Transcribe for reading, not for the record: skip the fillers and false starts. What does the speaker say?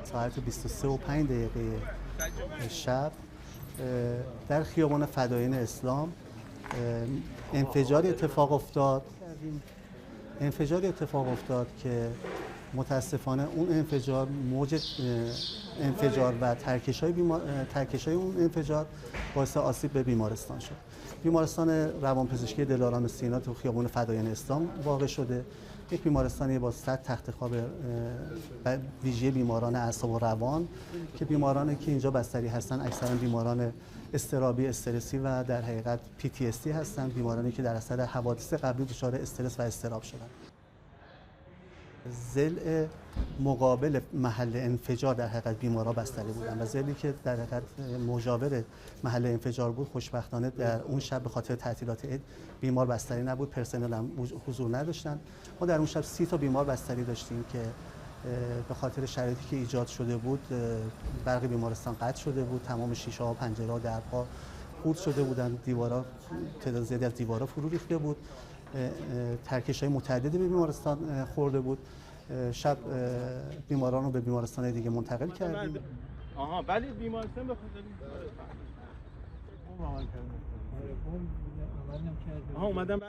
ساعت 23:05 شب در خیابان فدایین اسلام انفجاری اتفاق افتاد که متاسفانه اون انفجار موج انفجار و ترکش‌های اون انفجار باعث آسیب به بیمارستان شد. بیمارستان روانپزشکی دلارام سینا تو خیابان فدایین اسلام واقع شده. یک بیمارستانی با 100 تخت خواب ویژه بیماران اعصاب و روان که بیمارانی که اینجا بستری هستن اکثرا بیماران اضطرابی استرسی و در حقیقت PTSD هستن، بیمارانی که در اثر حوادث قبلی دچار استرس و اضطراب شدن. ضلع مقابل محل انفجار در حقیقت بیمارا بستری بودن و ضلعی که در حقیقت مجاور محل انفجار بود خوشبختانه در اون شب به خاطر تعطیلات عید بیمار بستری نبود، پرسنل هم حضور نداشتن. ما در اون شب 30 تا بیمار بستری داشتیم که به خاطر شرایطی که ایجاد شده بود برق بیمارستان قطع شده بود، تمام شیشه ها، پنجره ها، درها خورد شده بودن، دیوارا تعداد زیادی از دیوارا فرو ریخته بود، ترکش‌های متعددی به بیمارستان خورده بود. شب بیماران رو به بیمارستان دیگه منتقل کردیم. ولی بیمارستان به خاطر اون اومدن